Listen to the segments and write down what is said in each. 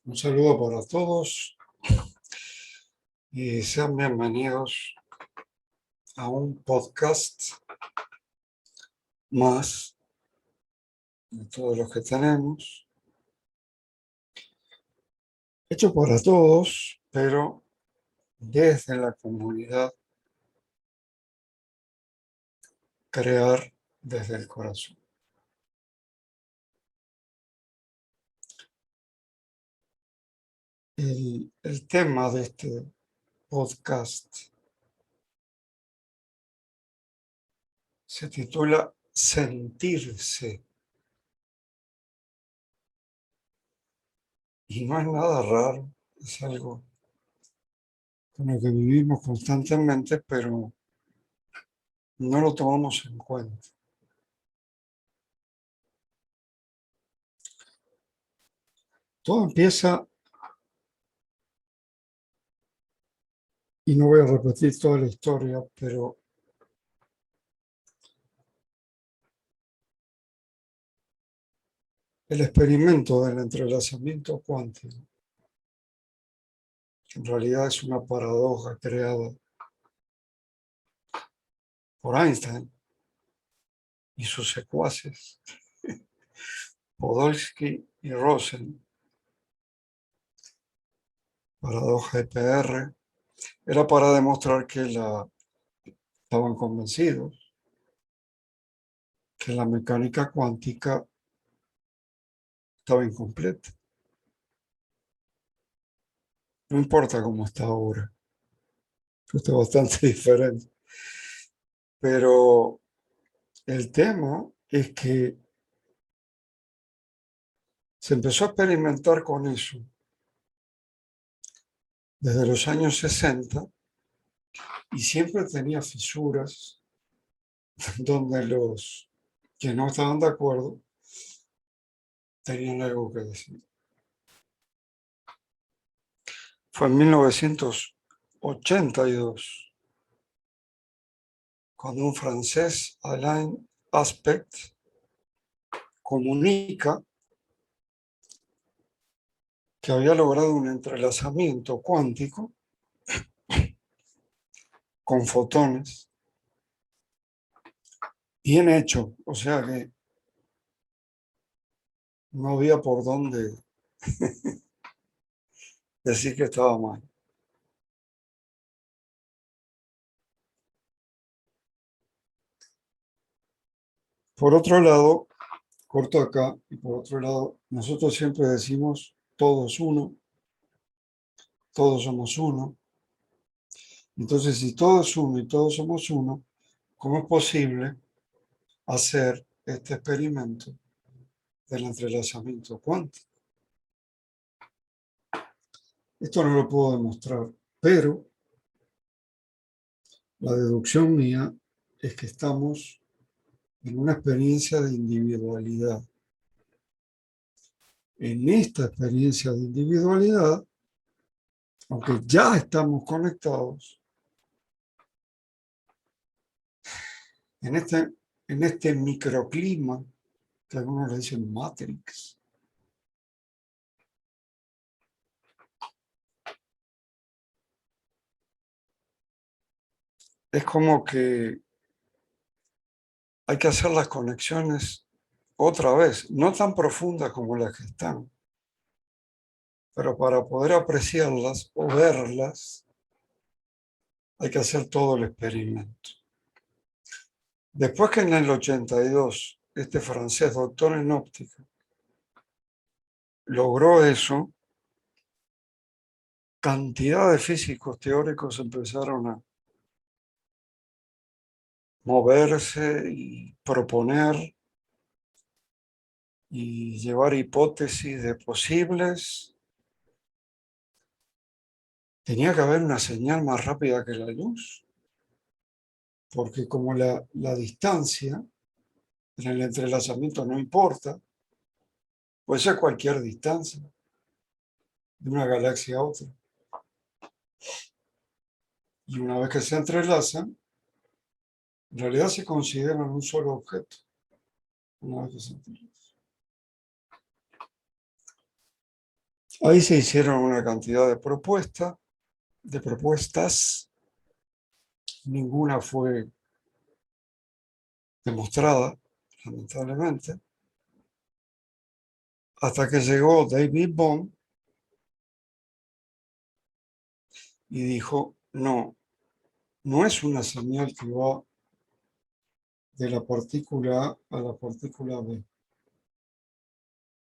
Un saludo para todos y sean bienvenidos a un podcast más de todos los que tenemos, hecho para todos, pero desde la comunidad, crear desde el corazón. El tema de este podcast se titula Sentirse. Y no es nada raro, es algo con lo que vivimos constantemente, pero no lo tomamos en cuenta. Todo empieza, y no voy a repetir toda la historia, pero el experimento del entrelazamiento cuántico, que en realidad es una paradoja creada por Einstein y sus secuaces, Podolsky y Rosen, paradoja EPR, era para demostrar que estaban convencidos que la mecánica cuántica estaba incompleta. No importa cómo está ahora, está bastante diferente. Pero el tema es que se empezó a experimentar con eso desde los años 60 y siempre tenía fisuras donde los que no estaban de acuerdo tenían algo que decir. Fue en 1982 cuando un francés, Alain Aspect, comunica que había logrado un entrelazamiento cuántico con fotones bien hecho, o sea que no había por dónde decir que estaba mal. Por otro lado, corto acá, y por otro lado, nosotros siempre decimos todo es uno, todos somos uno. Entonces, si todo es uno y todos somos uno, ¿cómo es posible hacer este experimento del entrelazamiento cuántico? Esto no lo puedo demostrar, pero la deducción mía es que estamos en una experiencia de individualidad. En esta experiencia de individualidad, aunque ya estamos conectados, en este microclima, que algunos le dicen Matrix, es como que hay que hacer las conexiones otra vez, no tan profundas como las que están, pero para poder apreciarlas o verlas, hay que hacer todo el experimento. Después que en el 82, este francés, doctor en óptica, logró eso, cantidad de físicos teóricos empezaron a moverse y proponer y llevar hipótesis de posibles. Tenía que haber una señal más rápida que la luz, porque como la distancia en el entrelazamiento no importa, puede ser cualquier distancia de una galaxia a otra. Y una vez que se entrelazan, en realidad se consideran un solo objeto. Una vez que se entrelazan. Ahí se hicieron una cantidad de propuestas, ninguna fue demostrada, lamentablemente, hasta que llegó David Bohm y dijo, no, no es una señal que va de la partícula A a la partícula B,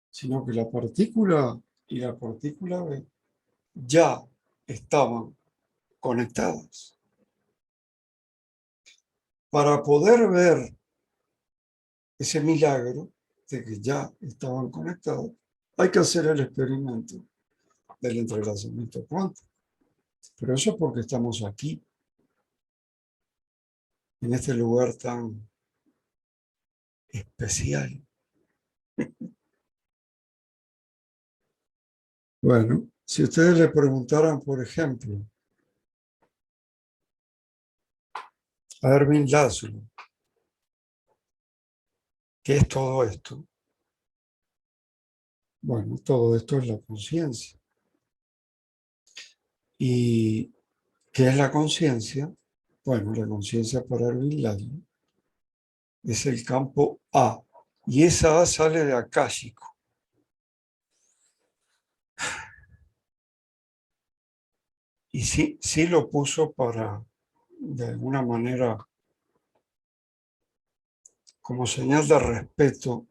sino que la partícula y la partícula B ya estaban conectadas. Para poder ver ese milagro de que ya estaban conectados, hay que hacer el experimento del entrelazamiento cuántico. Pero eso es porque estamos aquí, en este lugar tan especial. Bueno, si ustedes le preguntaran, por ejemplo, a Erwin Lázaro, ¿qué es todo esto? Bueno, todo esto es la conciencia. ¿Y qué es la conciencia? Bueno, la conciencia para Erwin Lázaro es el campo A. Y esa A sale de akáshico. Y sí lo puso para, de alguna manera, como señal de respeto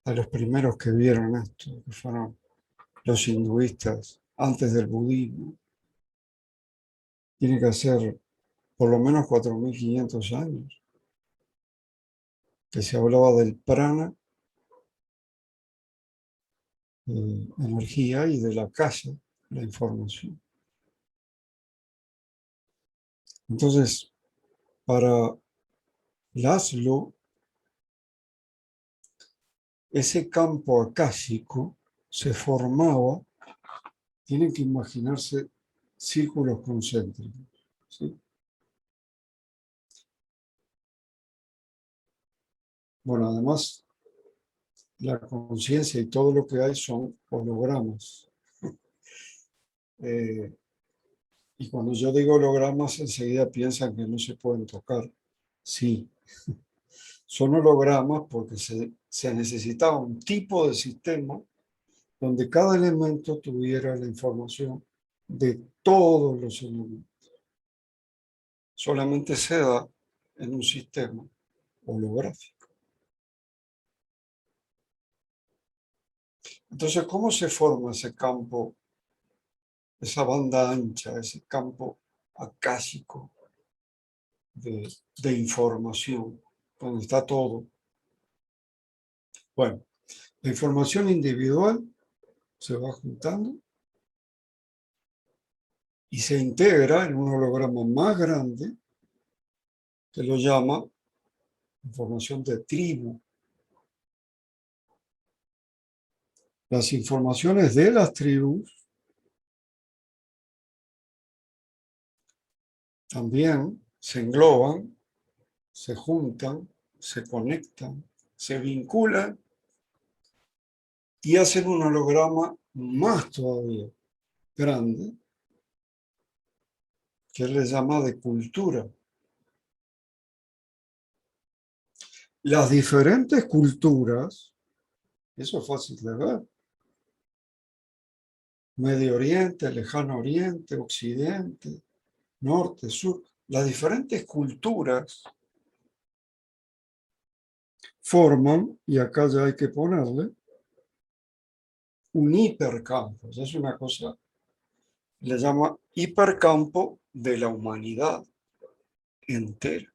a los primeros que vieron esto, que fueron los hinduistas antes del budismo. Tiene que ser por lo menos 4.500 años, que se hablaba del prana, energía, y de la casa, la información. Entonces, para Laszlo, ese campo akáshico se formaba, tienen que imaginarse círculos concéntricos, ¿sí? Bueno, además, la conciencia y todo lo que hay son hologramas. Y cuando yo digo hologramas, enseguida piensan que no se pueden tocar. Sí, son hologramas porque se necesitaba un tipo de sistema donde cada elemento tuviera la información de todos los elementos. Solamente se da en un sistema holográfico. Entonces, ¿cómo se forma ese campo, esa banda ancha, ese campo akáshico de información, donde está todo? Bueno, la información individual se va juntando y se integra en un holograma más grande que lo llama información de tribu. Las informaciones de las tribus también se engloban, se juntan, se conectan, se vinculan y hacen un holograma más todavía grande que él le llama de cultura. Las diferentes culturas, eso es fácil de ver, Medio Oriente, Lejano Oriente, Occidente, Norte, Sur, las diferentes culturas forman, y acá ya hay que ponerle, un hipercampo. Ya es una cosa, le llama hipercampo de la humanidad entera.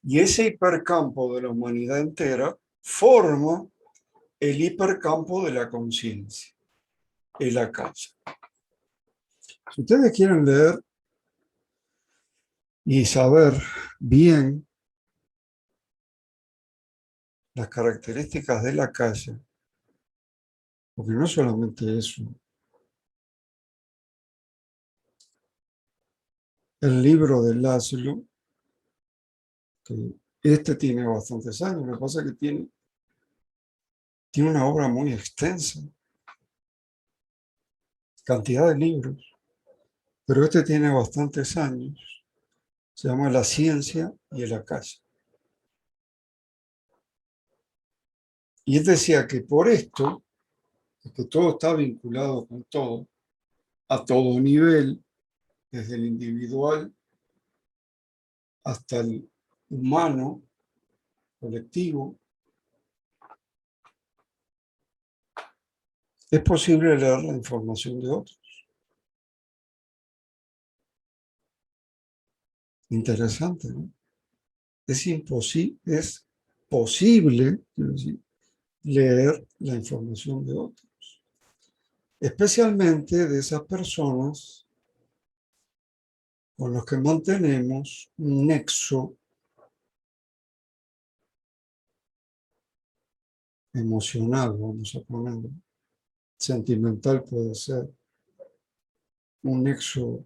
Y ese hipercampo de la humanidad entera forma el hipercampo de la conciencia, el akasha. Si ustedes quieren leer y saber bien las características de la akasha, porque no solamente eso, el libro de Laszlo, que este tiene bastantes años, lo que pasa es que tiene Tiene una obra muy extensa, cantidad de libros, pero este tiene bastantes años. Se llama La ciencia y el acaso. Y él decía que por esto, que todo está vinculado con todo, a todo nivel, desde el individual hasta el humano, colectivo, es posible leer la información de otros. Interesante, ¿no? Es posible, quiero decir, leer la información de otros, especialmente de esas personas con los que mantenemos un nexo emocional, vamos a ponerlo, sentimental puede ser, un nexo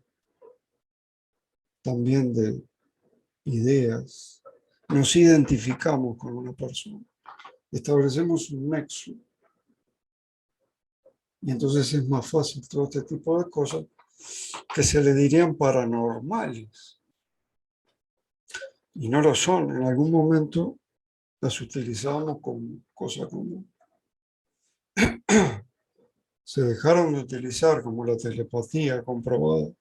también de ideas. Nos identificamos con una persona, establecemos un nexo y entonces es más fácil todo este tipo de cosas que se le dirían paranormales y no lo son. En algún momento las utilizábamos como cosa común. Se dejaron de utilizar como la telepatía comprobada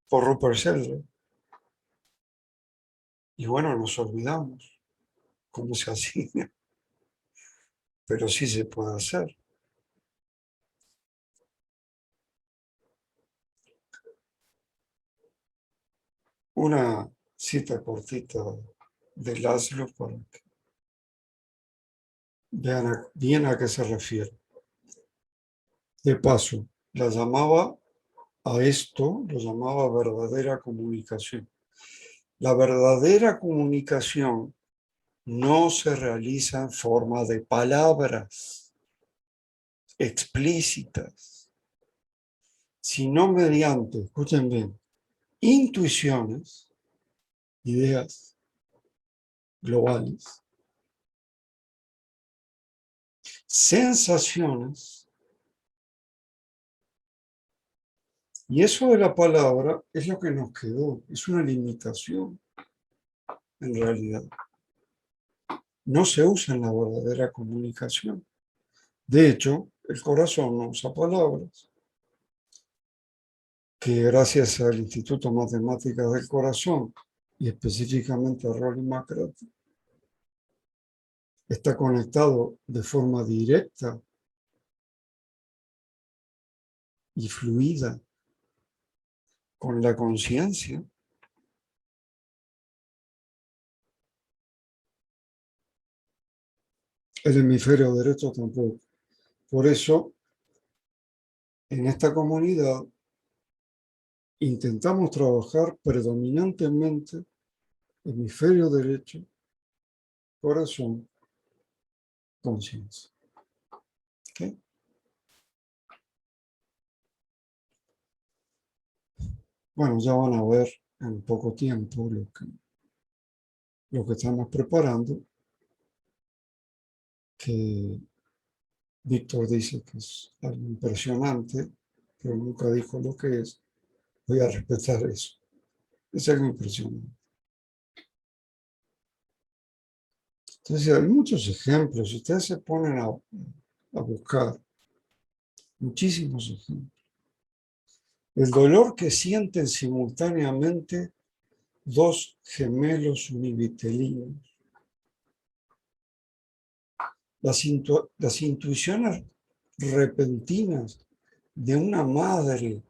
por Rupert Sheldrake. Y bueno, nos olvidamos cómo se hacía, pero sí se puede hacer. Una cita cortita de Laszlo para que vean bien a qué se refiere. De paso, la llamaba a esto, lo llamaba verdadera comunicación. La verdadera comunicación no se realiza en forma de palabras explícitas, sino mediante, escuchen bien, intuiciones, ideas globales, sensaciones, y eso de la palabra es lo que nos quedó, es una limitación en realidad. No se usa en la verdadera comunicación. De hecho, el corazón no usa palabras, que gracias al Instituto Matemáticas del Corazón y específicamente a Rolly McCraty, está conectado de forma directa y fluida con la conciencia. El hemisferio derecho tampoco. Por eso, en esta comunidad intentamos trabajar predominantemente hemisferio derecho, corazón, conciencia. ¿Okay? Bueno, ya van a ver en poco tiempo lo que estamos preparando, que Víctor dice que es algo impresionante, pero nunca dijo lo que es. Voy a respetar eso. Es algo impresionante. Entonces, hay muchos ejemplos. Si ustedes se ponen a buscar, muchísimos ejemplos. El dolor que sienten simultáneamente dos gemelos univitelinos. Las intuiciones repentinas de una madre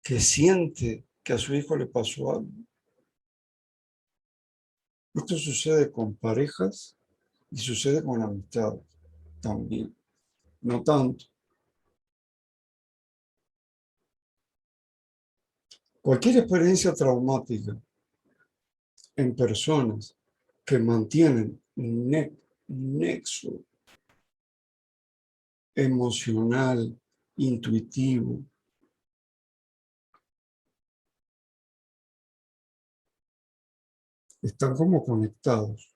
que siente que a su hijo le pasó algo. Esto sucede con parejas y sucede con amistades también. No tanto. Cualquier experiencia traumática en personas que mantienen un nexo emocional, intuitivo, están como conectados.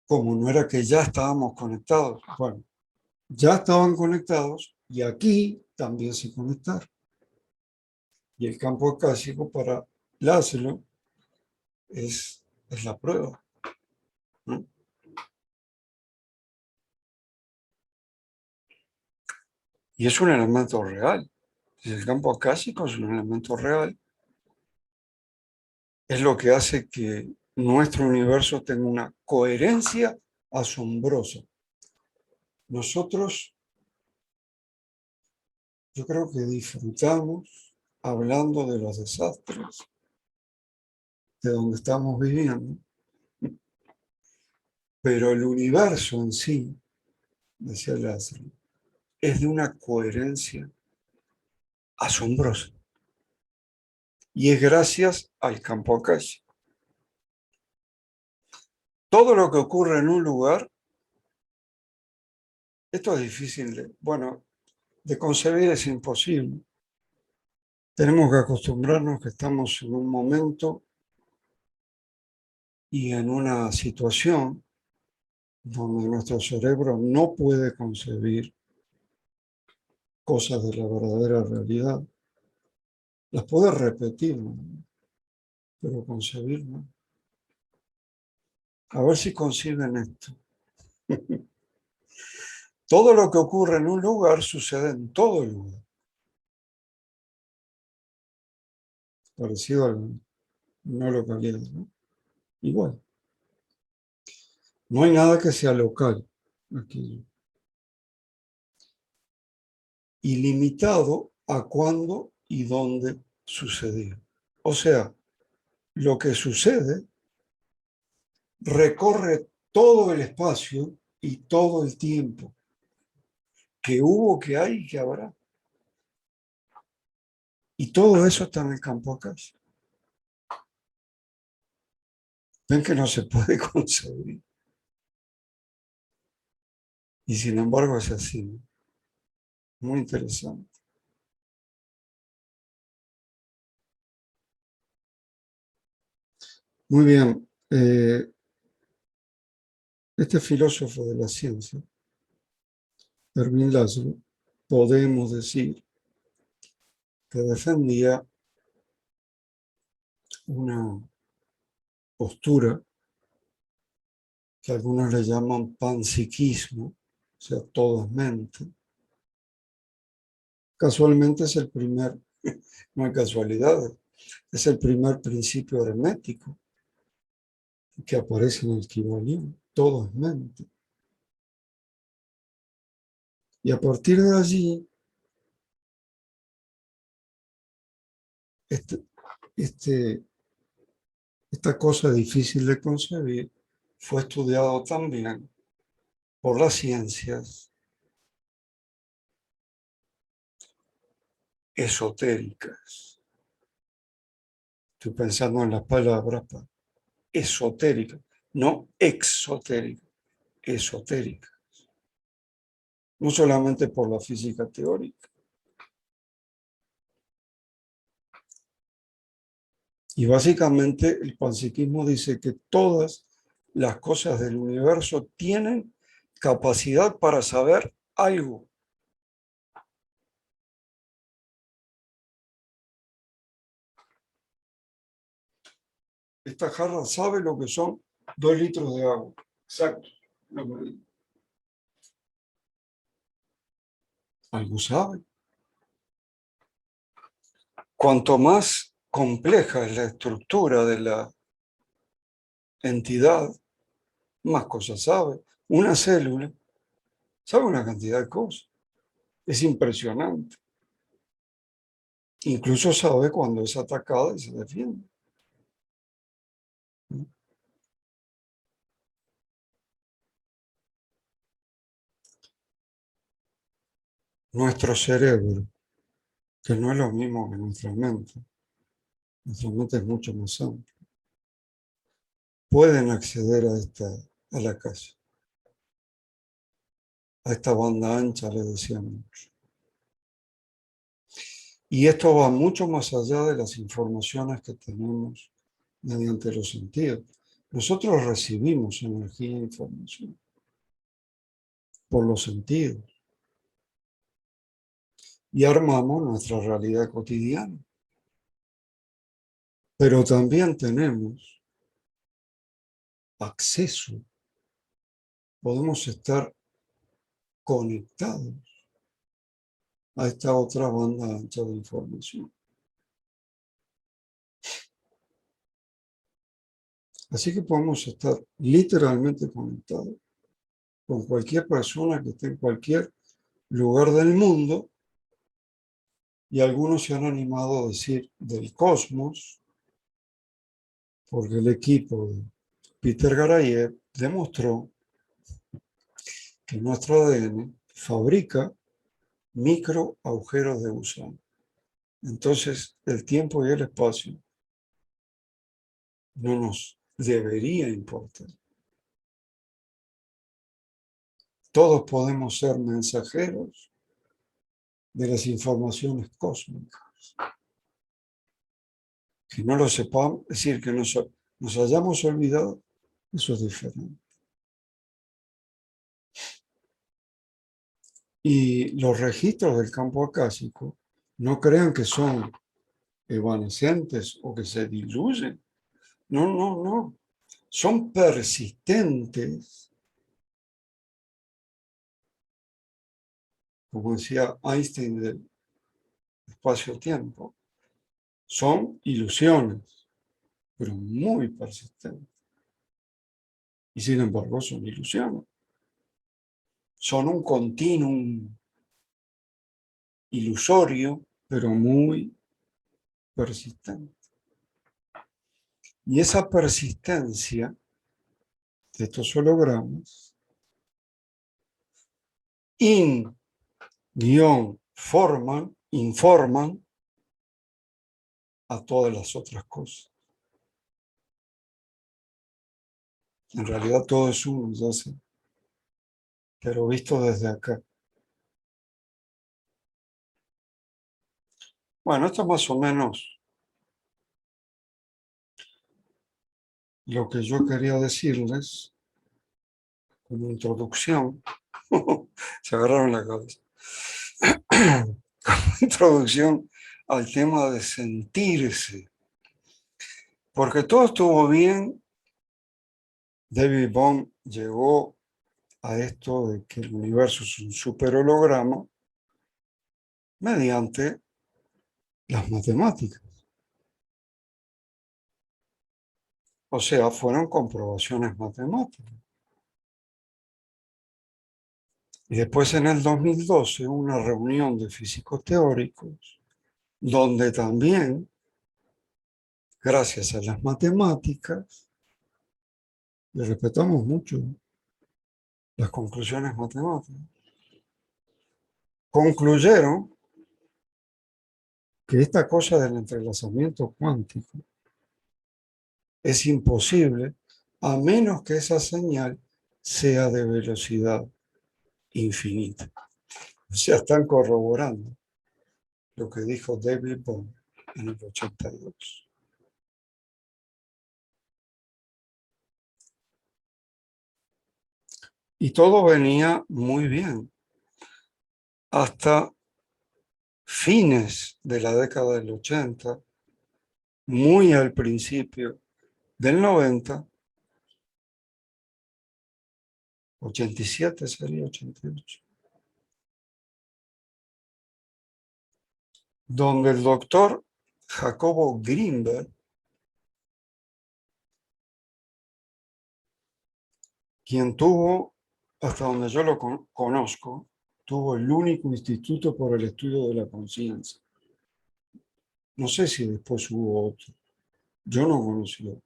como no era que ya estábamos conectados, bueno, ya estaban conectados y aquí también se conectaron. Y el campo acásico para Laszlo es la prueba, ¿no? Y es un elemento real. Si el campo acásico es un elemento real, es lo que hace que nuestro universo tenga una coherencia asombrosa. Nosotros, yo creo que disfrutamos hablando de los desastres de donde estamos viviendo, pero el universo en sí, decía Lázaro, es de una coherencia asombrosa. Y es gracias al campo akáshico. Todo lo que ocurre en un lugar, esto es difícil de concebir, es imposible. Tenemos que acostumbrarnos que estamos en un momento y en una situación donde nuestro cerebro no puede concebir cosas de la verdadera realidad. Las puede repetir, ¿no? Pero concebir, ¿no? A ver si conciben esto. Todo lo que ocurre en un lugar sucede en todo el lugar. Parecido a la no localidad, ¿no? Igual. No hay nada que sea local aquí. Y limitado a cuándo y dónde sucedió. O sea, lo que sucede recorre todo el espacio y todo el tiempo que hubo, que hay y que habrá. Y todo eso está en el campo acá. Ven que no se puede concebir. Y sin embargo es así, ¿no? Muy interesante. Muy bien. Este filósofo de la ciencia, Erwin Laszlo, podemos decir que defendía una postura que algunos le llaman panpsiquismo, o sea, todo es mente. Casualmente es el primer, no hay casualidades, es el primer principio hermético que aparece en el Kybalión, todo es mente. Y a partir de allí, este, este, esta cosa difícil de concebir fue estudiado también por las ciencias esotéricas. Estoy pensando en las palabras esotéricas, no exotéricas, esotéricas. No solamente por la física teórica. Y básicamente el panpsiquismo dice que todas las cosas del universo tienen capacidad para saber algo. Esta jarra sabe lo que son 2 litros de agua. Exacto. Algo sabe. Cuanto más compleja es la estructura de la entidad, más cosas sabe. Una célula sabe una cantidad de cosas. Es impresionante. Incluso sabe cuando es atacada y se defiende. Nuestro cerebro, que no es lo mismo que nuestra mente es mucho más amplia, pueden acceder a la casa, a esta banda ancha, le decíamos. Y esto va mucho más allá de las informaciones que tenemos mediante los sentidos. Nosotros recibimos energía e información por los sentidos y armamos nuestra realidad cotidiana. Pero también tenemos acceso, podemos estar conectados a esta otra banda ancha de información. Así que podemos estar literalmente conectados con cualquier persona que esté en cualquier lugar del mundo, y algunos se han animado a decir del cosmos, porque el equipo de Peter Garayev demostró que nuestro ADN fabrica micro agujeros de gusano. Entonces, el tiempo y el espacio no nos debería importar. Todos podemos ser mensajeros de las informaciones cósmicas. Que no lo sepamos, es decir, que nos hayamos olvidado, eso es diferente. Y los registros del campo acásico, no crean que son evanescentes o que se diluyen. No, no, no. Son persistentes, como decía Einstein del espacio-tiempo. Son ilusiones, pero muy persistentes. Y sin embargo son ilusiones. Son un continuum ilusorio, pero muy persistente. Y esa persistencia de estos hologramas informan a todas las otras cosas. En realidad todo es uno, ya sé, pero visto desde acá. Bueno, esto es más o menos lo que yo quería decirles como introducción. Se agarraron la cabeza. Como introducción al tema de sentirse. Porque todo estuvo bien. David Bohm llegó a esto de que el universo es un superholograma mediante las matemáticas. O sea, fueron comprobaciones matemáticas. Y después en el 2012, una reunión de físicos teóricos, donde también, gracias a las matemáticas, le respetamos mucho las conclusiones matemáticas, concluyeron que esta cosa del entrelazamiento cuántico es imposible a menos que esa señal sea de velocidad infinita. O sea, están corroborando lo que dijo David Bohm en el 82. Y todo venía muy bien hasta fines de la década del 80, muy al principio del 90, 87 sería 88, donde el doctor Jacobo Greenberg, quien tuvo, hasta donde yo lo conozco, tuvo el único instituto por el estudio de la conciencia. No sé si después hubo otro, yo no conocí otro,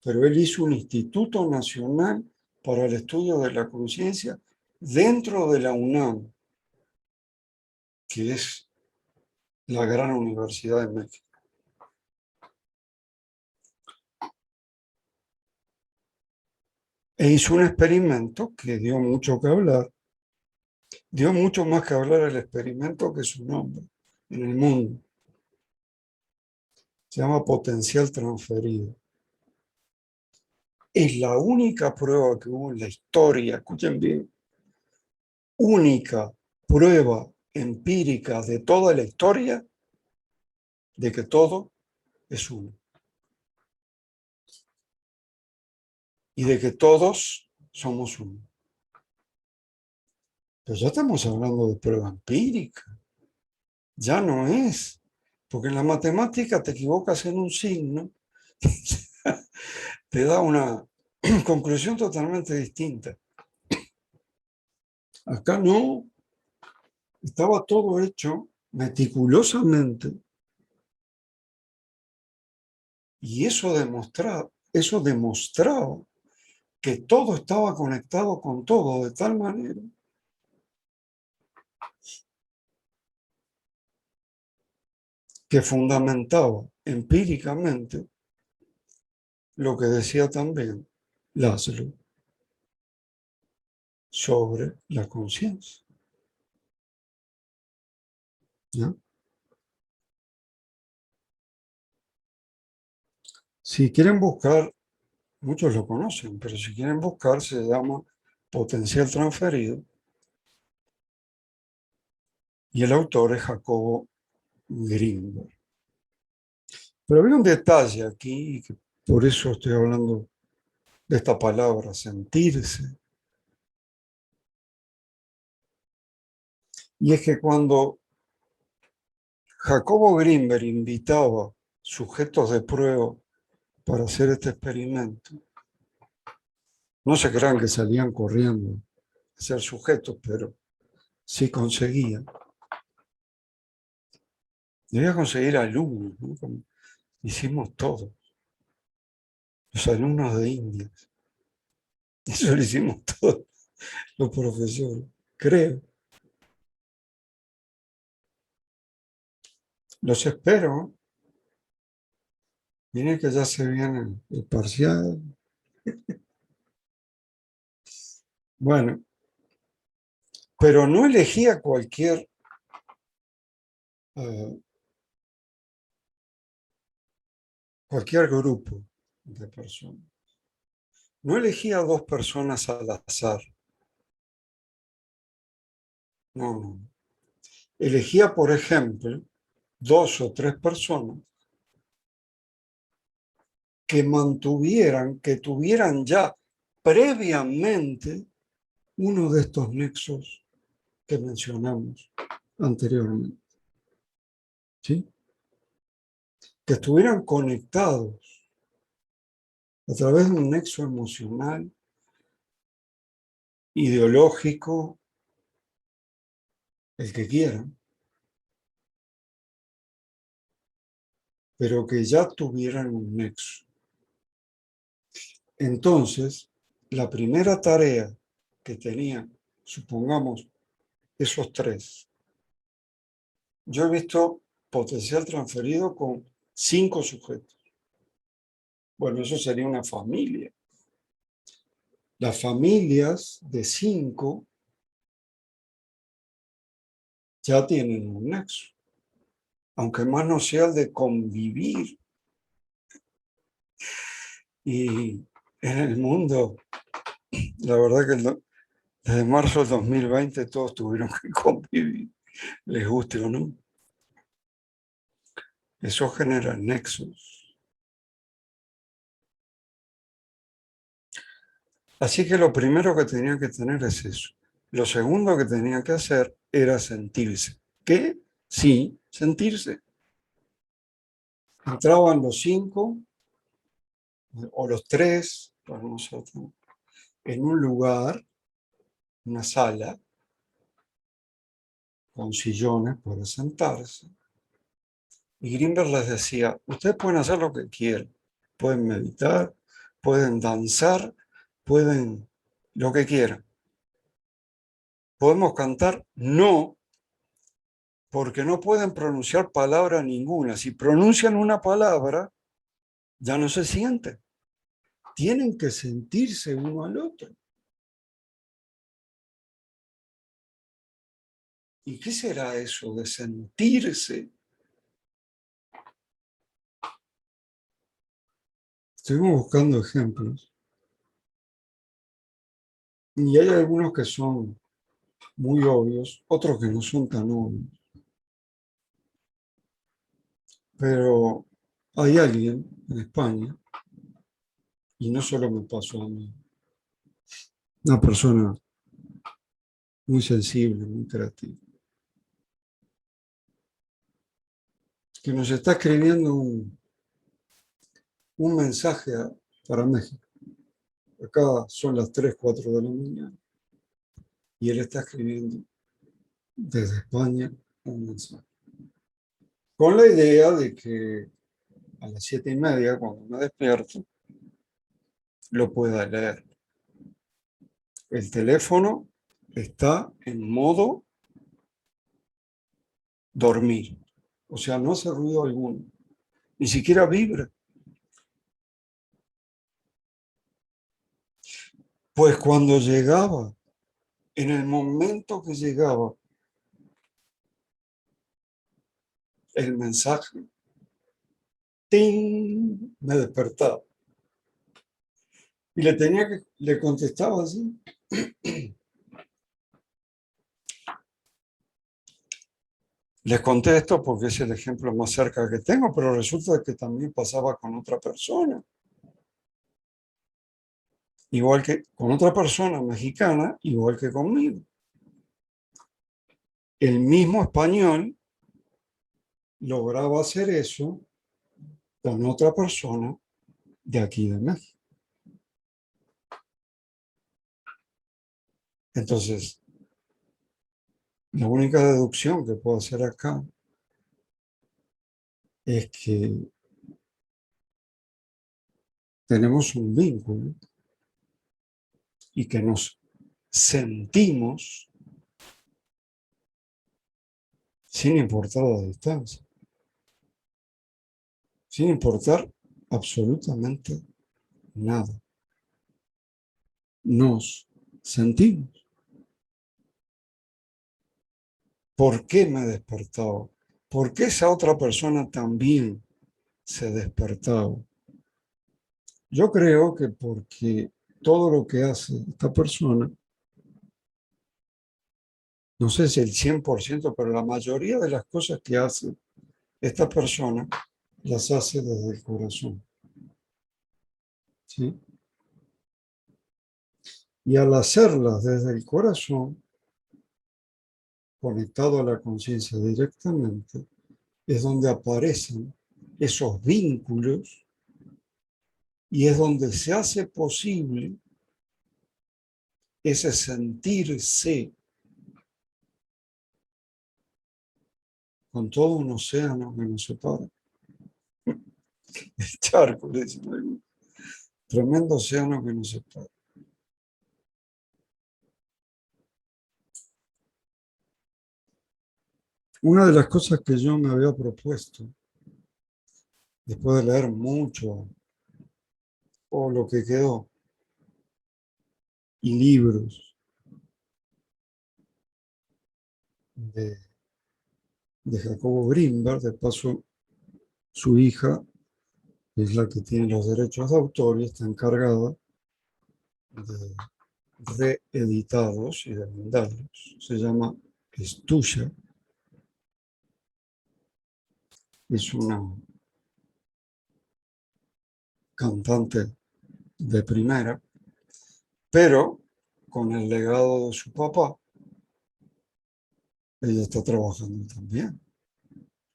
pero él hizo un Instituto Nacional para el Estudio de la Conciencia dentro de la UNAM, que es la gran universidad de México. E hizo un experimento que dio mucho que hablar, dio mucho más que hablar el experimento que su nombre en el mundo. Se llama potencial transferido. Es la única prueba que hubo en la historia, escuchen bien, única prueba empírica de toda la historia de que todo es uno. Y de que todos somos uno. Pero ya estamos hablando de prueba empírica. Ya no es. Porque en la matemática te equivocas en un signo, te da una conclusión totalmente distinta. Acá no. Estaba todo hecho meticulosamente y eso demostraba que todo estaba conectado con todo de tal manera que fundamentaba empíricamente lo que decía también Laszlo sobre la conciencia, ¿no? Si quieren buscar, muchos lo conocen, pero si quieren buscar se llama potencial transferido y el autor es Jacobo Grinberg. Pero había un detalle aquí, que por eso estoy hablando de esta palabra, sentirse. Y es que cuando Jacobo Grinberg invitaba sujetos de prueba para hacer este experimento, no se crean que salían corriendo a ser sujetos, pero sí conseguían. Debía conseguir alumnos, ¿no? Como hicimos todos, los alumnos de India. Eso lo hicimos todos los profesores, creo. Los espero. Miren que ya se viene el parcial. Bueno, pero no elegía eh, cualquier grupo de personas. No elegía dos personas al azar. No, no. Elegía, por ejemplo, dos o tres personas que tuvieran ya previamente uno de estos nexos que mencionamos anteriormente. ¿Sí? Que estuvieran conectados a través de un nexo emocional, ideológico, el que quieran, pero que ya tuvieran un nexo. Entonces, la primera tarea que tenían, supongamos, esos tres, yo he visto potencial transferido con 5 sujetos. Bueno, eso sería una familia. Las familias de 5 ya tienen un nexo, aunque más no sea el de convivir. Y en el mundo, la verdad que desde marzo del 2020 todos tuvieron que convivir, les guste o no. Eso genera nexos. Así que lo primero que tenía que tener es eso. Lo segundo que tenía que hacer era sentirse. ¿Qué? Sí, sentirse. Entraban los 5 o los 3 para nosotros, en un lugar, una sala, con sillones para sentarse. Y Grinberg les decía, ustedes pueden hacer lo que quieran. Pueden meditar, pueden danzar, pueden lo que quieran. ¿Podemos cantar? No, porque no pueden pronunciar palabra ninguna. Si pronuncian una palabra, ya no se sienten. Tienen que sentirse uno al otro. ¿Y qué será eso de sentirse? Estuvimos buscando ejemplos Y hay algunos que son muy obvios, otros que no son tan obvios. Pero hay alguien en España, y no solo me pasó a mí, una persona muy sensible, muy creativa, que nos está escribiendo un mensaje para México. Acá son las 3, 4 de la mañana y él está escribiendo desde España un mensaje. Con la idea de que a las 7:30, cuando me despierto, lo pueda leer. El teléfono está en modo dormir, o sea, no hace ruido alguno, ni siquiera vibra. Pues cuando llegaba, en el momento que llegaba el mensaje, ¡ting!, me despertaba. Y le contestaba así. Les conté esto porque es el ejemplo más cerca que tengo, pero resulta que también pasaba con otra persona. Igual que con otra persona mexicana, igual que conmigo. El mismo español lograba hacer eso con otra persona de aquí de México. Entonces, la única deducción que puedo hacer acá es que tenemos un vínculo y que nos sentimos sin importar la distancia, sin importar absolutamente nada. Nos sentimos. ¿Por qué me despertaba? ¿Por qué esa otra persona también se despertaba? Yo creo que porque todo lo que hace esta persona, no sé si el 100%, pero la mayoría de las cosas que hace esta persona, las hace desde el corazón. ¿Sí? Y al hacerlas desde el corazón, conectado a la conciencia directamente, es donde aparecen esos vínculos y es donde se hace posible ese sentirse con todo un océano que nos separa. El charco, le dicen algunos. Tremendo océano que nos separa. Una de las cosas que yo me había propuesto, después de leer mucho, o lo que quedó, y libros de Jacobo Grinberg, de paso su hija es la que tiene los derechos de autor y está encargada de reeditarlos y de venderlos. Se llama Estuya, es una cantante de primera, pero con el legado de su papá, ella está trabajando también.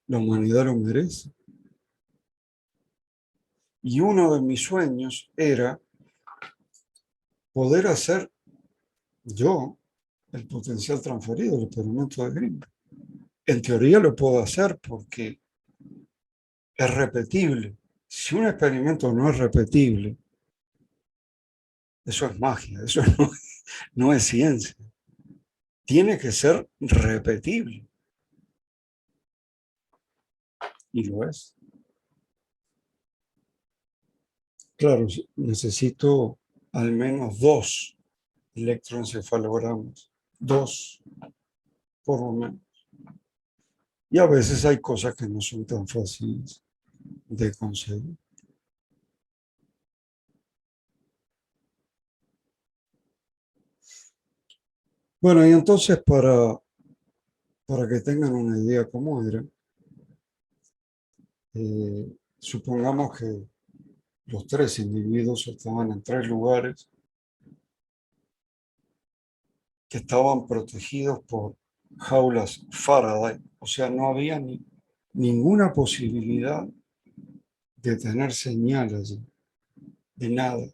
La humanidad lo merece. Y uno de mis sueños era poder hacer yo el potencial transferido, el experimento de Greenberg. En teoría lo puedo hacer porque es repetible. Si un experimento no es repetible, eso es magia, eso no es ciencia. Tiene que ser repetible. Y lo es. Claro, necesito al menos 2 electroencefalogramas. 2, por lo menos. Y a veces hay cosas que no son tan fáciles de conseguir. Bueno, y entonces para que tengan una idea cómo era, supongamos que los tres individuos estaban en tres lugares que estaban protegidos por jaulas Faraday. O sea, no había ninguna posibilidad de tener señal allí, de nada.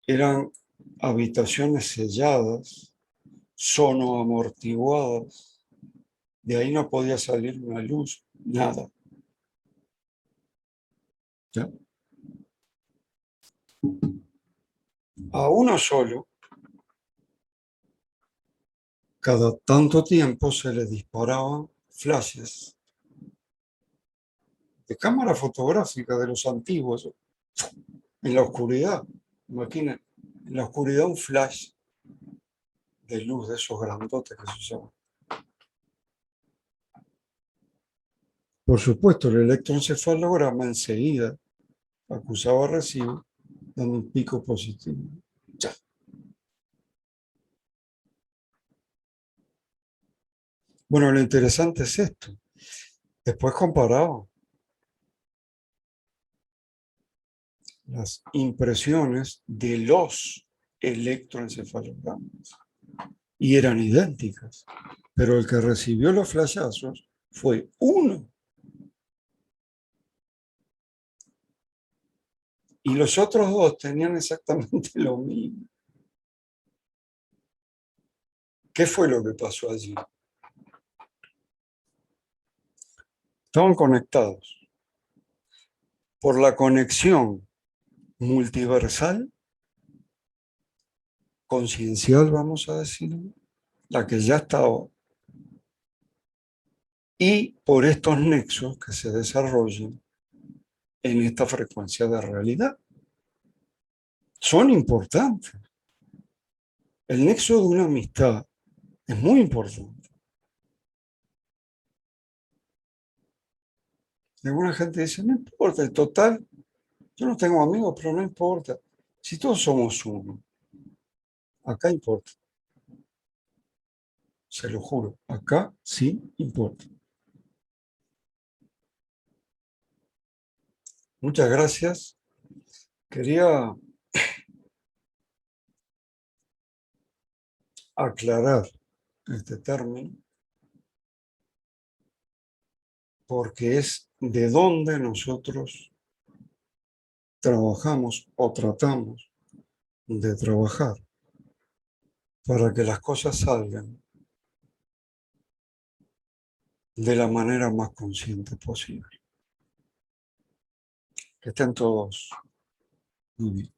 Eran habitaciones selladas, sonoamortiguadas, de ahí no podía salir una luz, nada. ¿Ya? A uno solo, cada tanto tiempo se le disparaban flashes de cámara fotográfica de los antiguos en la oscuridad. Imaginen, en la oscuridad un flash de luz de esos grandotes que se usaban. Por supuesto, el electroencefalograma enseguida acusaba recibo dando un pico positivo. Ya. Bueno, lo interesante es esto. Después comparaba las impresiones de los electroencefalogramas y eran idénticas, pero el que recibió los flashazos fue uno y los otros dos tenían exactamente lo mismo. ¿Qué fue lo que pasó allí? Estaban conectados por la conexión multiversal, conciencial, vamos a decir, la que ya estaba, y por estos nexos que se desarrollan en esta frecuencia de realidad. Son importantes. El nexo de una amistad es muy importante. Y alguna gente dice, no importa, en total, yo no tengo amigos, pero no importa. Si todos somos uno, acá importa. Se lo juro, acá sí importa. Muchas gracias. Quería aclarar este término porque es de donde nosotros trabajamos o tratamos de trabajar para que las cosas salgan de la manera más consciente posible. Que estén todos muy bien.